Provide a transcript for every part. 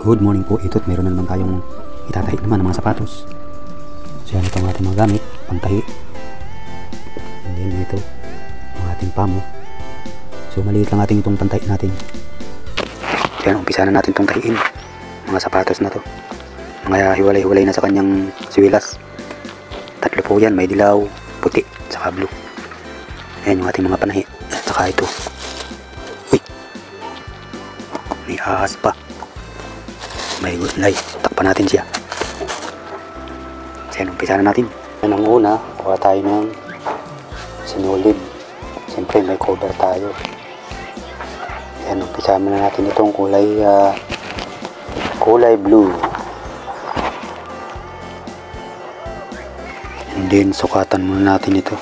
Good morning po. Ito't mayroon na naman tayong itatahi naman ng mga sapatos. So yan, ito ang ating mga gamit, pangtahi. And then dito, ang ating pamo. So maliit lang ating itong pantahi natin. So yan, umpisa na natin itong tahiin. Mga sapatos na to. Mga hiwalay-hiwalay na sa kanyang siwilas. Tatlo po yan, may dilaw, puti, saka blue. Ayan yung ating mga panahi. At saka ito. Uy! May ahas pa. May good light. Takpan natin siya. So yan, umpisa na natin. Yan ang una, kuha tayo ng sinulid. Siyempre may cover tayo. Yan, umpisa na natin itong kulay blue. And then sukatan muna natin ito.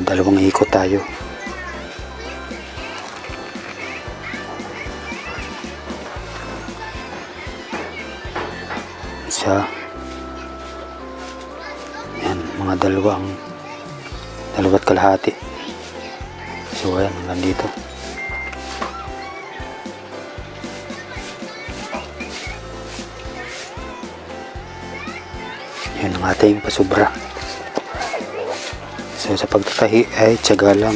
Dalawang ikot tayo. Isa. Yan, mga dalawa't kalahati. So ayan, hanggang dito. Yan ang ating pasubra. So sa pagtatahi ay tiyaga lang.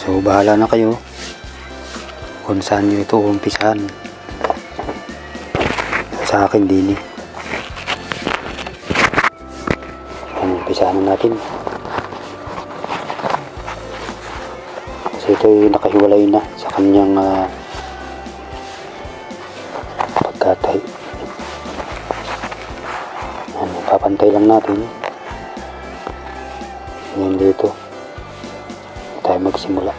So bahala na kayo kung saan nyo ito umpisahan. Sa akin din eh. Umpisahan na natin. Kasi ito ay nakahiwalay na sa kanyang pagkatahi. Papantay lang natin. Ngayon dito tayo magsimula.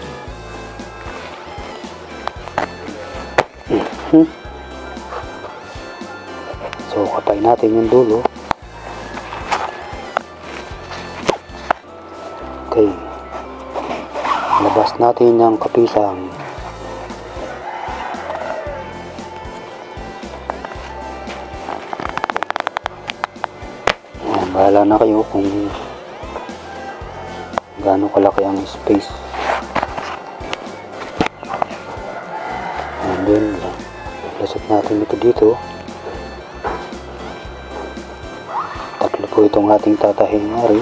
So kapay natin yung dulo. Okay, labas natin ang kapisang. Ayan, bahala na kayo kung gaano kalaki ang space. And then lasot natin ito dito. Tatlo po itong ating tatahing ngari.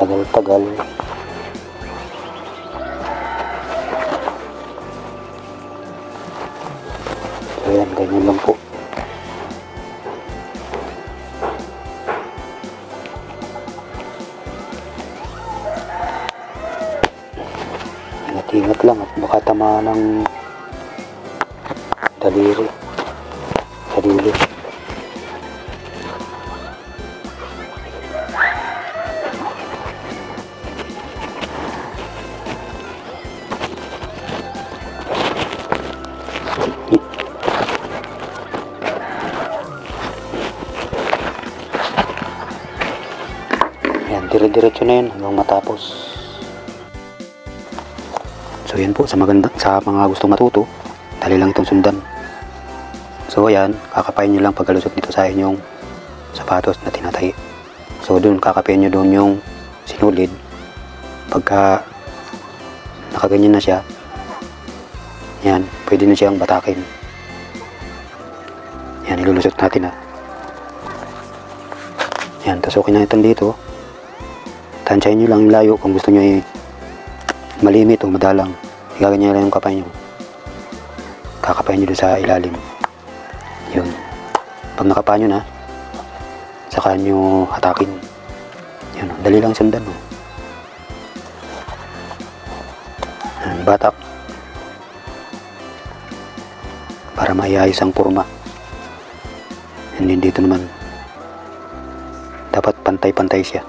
Tagal-tagal. So yan, ganyan lang po. Ingat lang at baka tamaan ng daliri sa dulo. Yan, dire-diretso na yun hanggang matapos. So yan po, sa mga gustong matuto, dali lang itong sundan. So ayan, kakapain nyo lang pagkalusot dito sa inyong sapatos na tinatahi. So dun, kakapain nyo doon yung sinulid. Pagka nakaganyan na siya, yan, pwede na siyang batakin. Yan, ilulusot natin Yan, tasukin na itong dito. Tansyahin nyo lang yung layo kung gusto nyo malimit o madalang. Igaganyan lang yung kapay nyo. Kakapay nyo doon sa ilalim. Yun. Pag nakapay nyo na, saka nyo hatakin. Yun. Dali lang sundan. Batak. Para maiayos ang purma. And then dito naman, dapat pantay-pantay siya.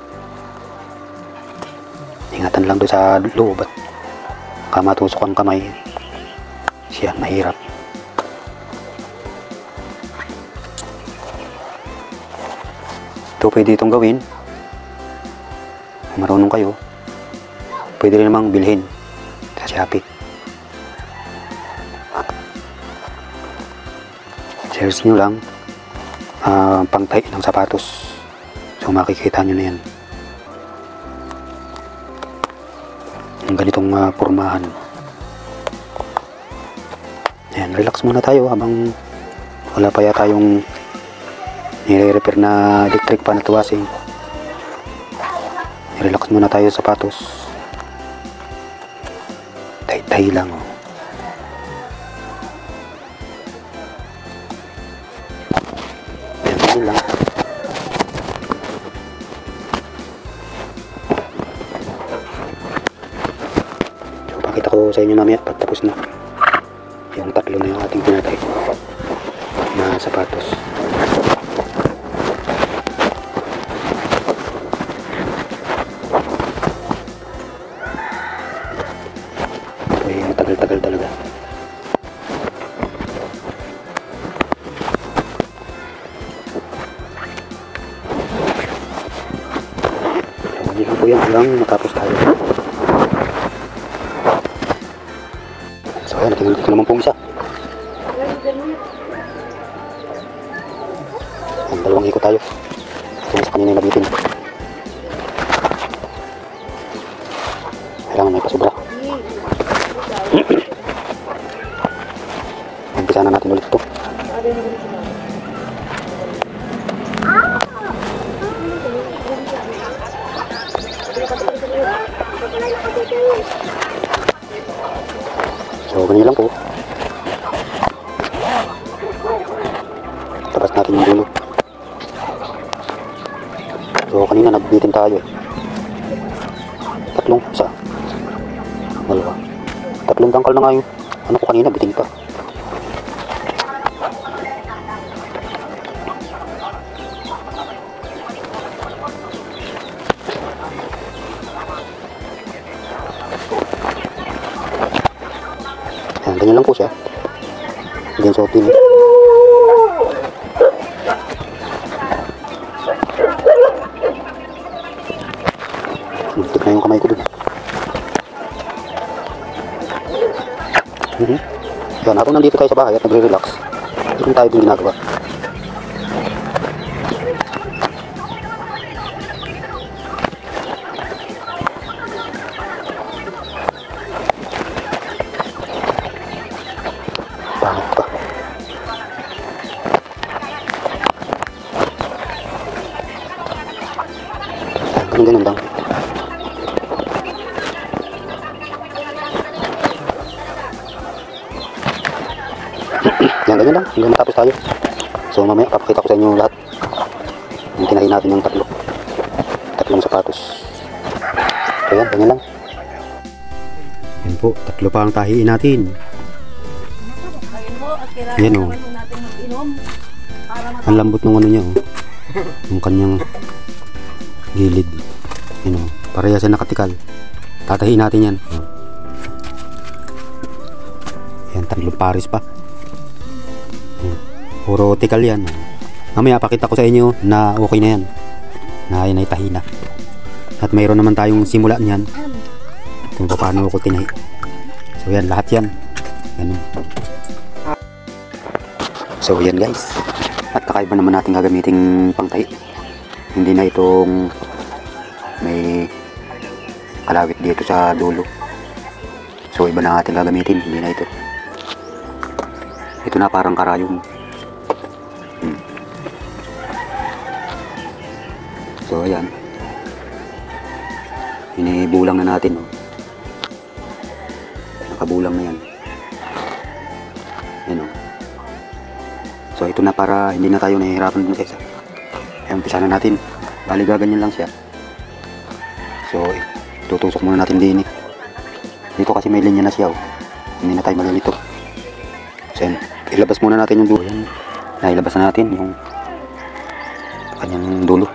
Ingatan lang doon sa loob at matusok ang kamay siya, mahirap. Ito pwede itong gawin kung marunong kayo. Pwede rin namang bilhin sa Shopee. Search nyo lang pangtahi ng sapatos. So makikita nyo na yan. Yung ganitong pormahan. Ayan, relax muna tayo habang wala pa yata yung nire-repair na electric pan at washing. Relax muna tayo sa sapatos. Tay-tay lang, oh. Ayan, tay lang. So, pakita ko sa inyo mamaya pag tapos na yung tatlo na yung ating pinatay na sapatos. Matagal-tagal talaga. So, hindi lang po yan hanggang matapos tayo. So ayan, natingnan ko naman pong isa. Ang dalawang ikot tayo. Ito sa kanina yung nabitin. Kailangan may pasobra. Umpisa na natin ulit ito. So ganyan lang po. Tapos natin yung dulo. So kanina nagbitin tayo eh. Dalawa. Tatlong tangkal na nga yung ano ko kanina, biting pa. Ayan, ganyan lang po siya. Hindi yung sotin. Muntik na yung kamay ko dun. Yan, habang nandito tayo sa bahay at nagre-relax, hindi tayo din ginagawa. Pangit pa. Ganun lang. Yan, ganyan lang. Hanggang matapos tayo. So mamaya papakita ko sa inyo lahat. Yung tinahin natin yung tatlong sapatos. So yan, ganyan lang. Yan po, tatlo pa ang tahiin natin. Yan o. Ang lambot ng ano niya o. Yung kanyang gilid. Yan o. Pareha siya nakatikal. Tatahiin natin yan. Yan, tatlong pares pa. Puro tikal yan. Mamaya pakita ko sa inyo na okay na yan. Na yan ay tahi na. At mayroon naman tayong simula niyan. Kung paano ko tinahi. So yan, lahat yan. Ganun. So yan guys. At kakaiba naman natin gagamiting pangtahi. Hindi na itong may kalawit dito sa dulo. So iba na ating gagamitin. Hindi na ito. Ito na parang karayom. So ayan, inibulang na natin, oh. Nakabulang na yan. Yan, oh. So ito na para hindi na tayo nahihirapan dun sa isa. Ayan, umpisa na natin. Bali gaganyan lang siya. So tutusok muna natin din, eh. Dito kasi may linya na siya, oh. Hindi na tayo malilito. So yan, ilabas muna natin yung dulo. Yan, nailabas na natin yung kanyang dulo.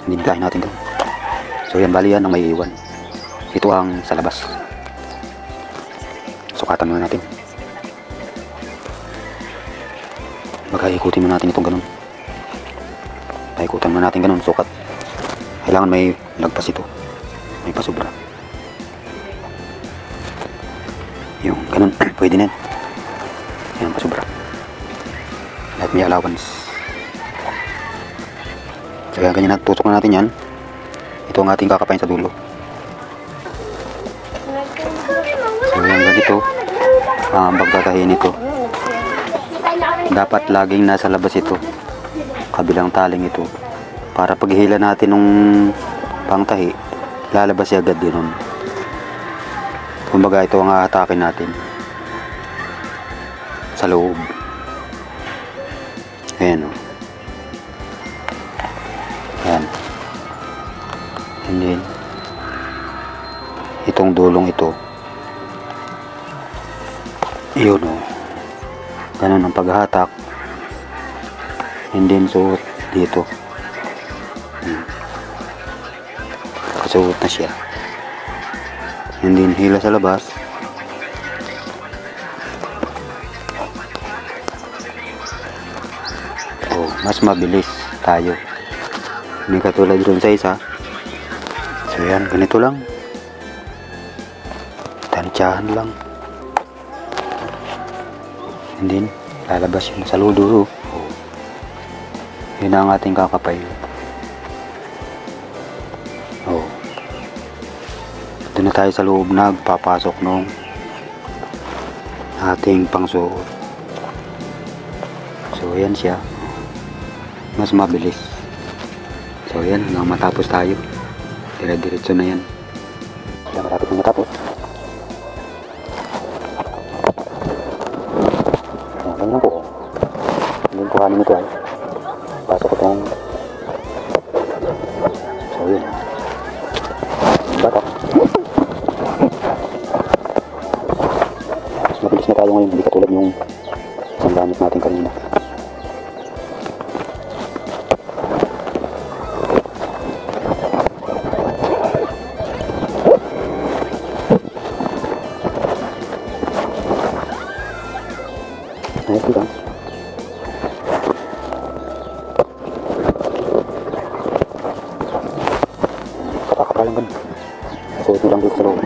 Dindahin natin doon. So yan, bali yan ang may iwan. Ito ang sa labas. Sukatan muna natin. Ikutin muna natin itong ganun. Ikutan muna natin ganun, sukat. Kailangan may lagpas ito. May pasobra. Yung ganun, pwede na yan. Yan, pasobra. Lahat may allowance. Kaya ganyan natin, tutok na natin yan. Ito ang ating kakapain sa dulo. So yan, ganito ang pagtatahi nito. Dapat laging nasa labas ito, kabilang taling ito, para paghihila natin ng pangtahi, lalabas siya agad din nun. Kumbaga ito ang ahatakin natin sa loob. Ayan o. Ayan. And then itong dulong ito, yun o, ganun ang paghahatak. And then suot dito, kasuot na siya. And then hila sa labas. Oh, mas mabilis tayo, hindi katulad dun sa isa. So yan, ganito lang, tansyahan lang. And then lalabas yun sa ludo. Oh, yun ang ating kakapay. Oh, doon na tayo sa loob, nagpapasok nung ating pangsuot. So yan siya, mas mabilis. So yan, hanggang matapos tayo, dire-diretso na yan. Kaya malapit na matapos. Ganyan lang po. Hindi ko kuhanin ito ay pasok itong, so yun, batok. Mas mabilis na tayo ngayon, hindi katulad yung isang gamit natin kanina. Ayos lang. Kapakapalang ganun. Suot mo lang dito sa loob.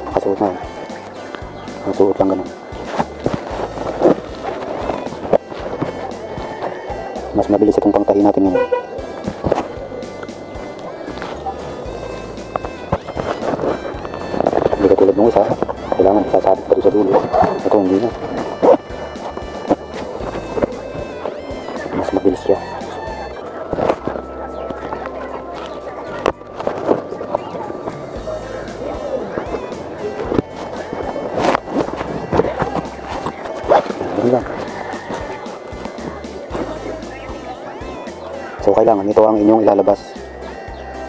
Nakasuot na. Nakasuot lang ganun. Mas mabilis itong pangtahi natin ngayon. Hindi katulad ng isa, kailangan sasabit pa rin sa dulo. Ito hindi na. Mas mabilis siya. Ganun lang. So kailangan ito ang inyong ilalabas.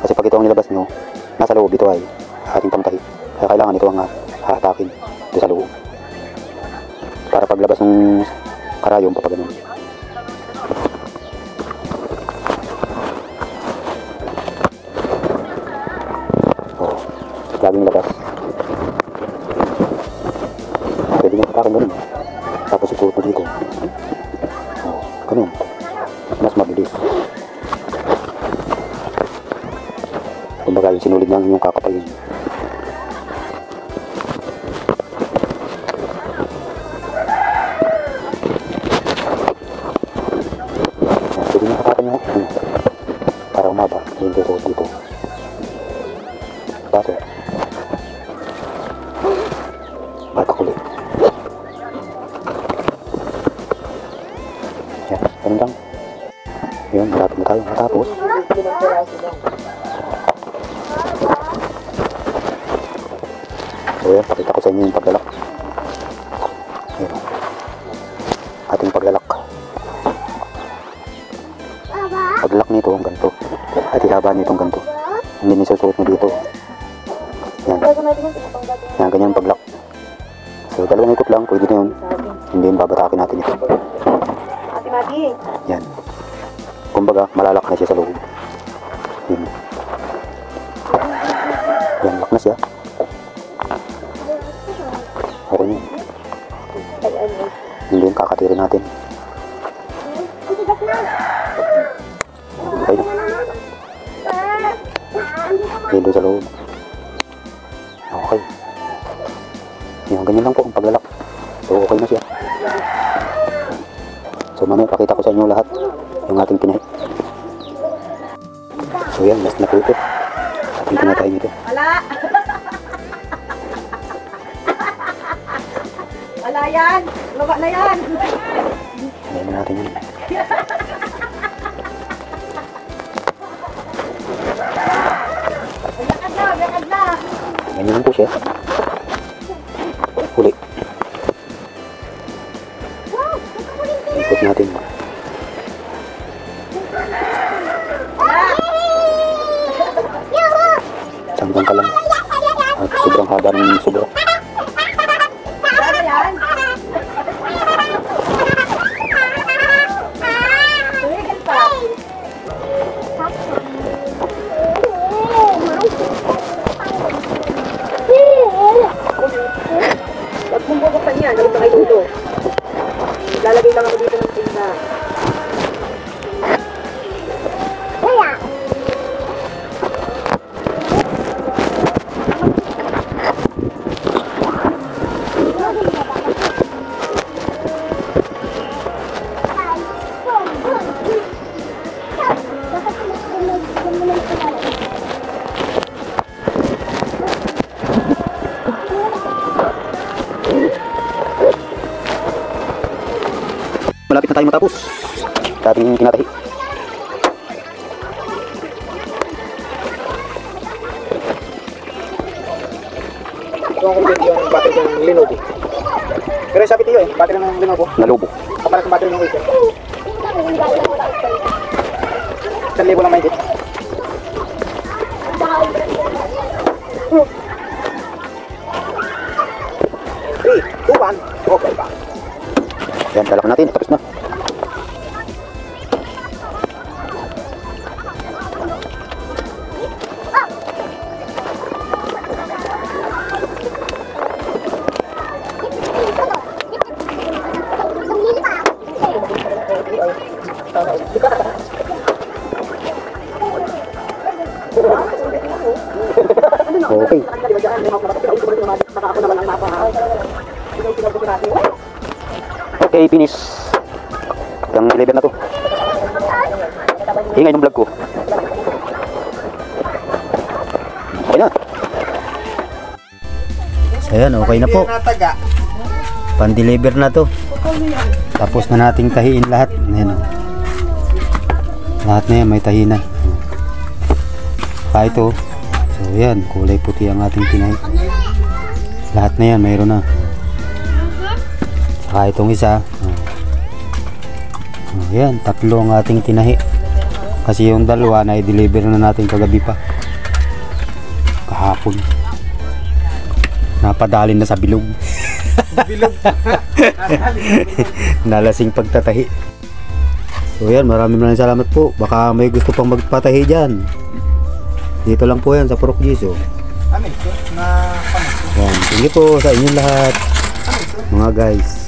Kasi pag ito ang nilabas nyo, nasa loob ito ay ating pangtahi. Kaya kailangan ito ang hahatakin ito sa loob. Para paglabas ng karayom, papaganon. Oh, laging labas. Pwede nyo hatakin ganun. Tapos isuot mo dito. Oh, ganun. Mas mabilis. Kumbaga yung sinulid ng inyong kakapayin. Pwede nyo hatakin nyo para umaba. Yung isuot dito. Baso. Batak ulit. Yan, ganun lang. Yun, malapit na tayo matapos. So yan, pakita ko sa inyo yung paglalak. Yan, ating paglalak. Paglalak nito ang ganito, at ihaba nito ang ganito. Hindi nisusuot mo dito. Yan, yan, ganyan paglak. So dalawang ikot lang, pwede na yun. Hindi yun, babatakin natin ito. Yan, kumbaga malalak na siya sa loob. Yan, yan, lock na siya. Okay na. Hindi yun, kakatirin natin. Okay na. Yan doon sa loob. Okay. Yan, ganyan lang po ang paglalak. So okay na siya. So mamaya pakita ko sa inyo lahat yung ating pinahi. So yan, last na po ito. Ating pinatahin ito. Wala yan. Laba na yan. Ayan na natin yan. Lakad na. Ganyan lang po siya. Huli. Ikot natin. Sanggang ka lang. At sobrang haba ng sobra. Wala yan. Tumigil pa. Huwag mong bubuksan yan. Dito kay Dudo. Lalagay lang ako dito ng tinda. Malapit na tayo matapos. Dating tinatahi. Ito ang complete yung battery ng Lenovo. Pero sabi tiyo battery ng Lenovo. Nalubo. Kapalit ng battery ng Acer. 1,000 lang may hit. 3, 2, 1. Okay ba? Yan, dala ko natin. Tapos na. Okay. Okay, finish. Yung 11 na to. Ingay yung vlog ko. Okay na. Ayan, okay na po. Pan-deliver na to. Tapos na nating tahiin lahat. Ayan, oh. Lahat na yan, may tahi na. Saka ito. So ayan, kulay puti ang ating tinahi. Lahat na yan, mayroon na. Saka itong isa. Ayan, tatlo ang ating tinahi. Kasi yung dalawa na i-deliver na natin kagabi pa. Kahapon. Napadalin na sa bilog. Bilog. Nalasing pagtatahi. So yan, maraming salamat po. Baka may gusto pang magpatahi dyan. Dito lang po yan sa Purok Jiso. Ano ito? Na Yan, sige po sa inyong lahat mga guys.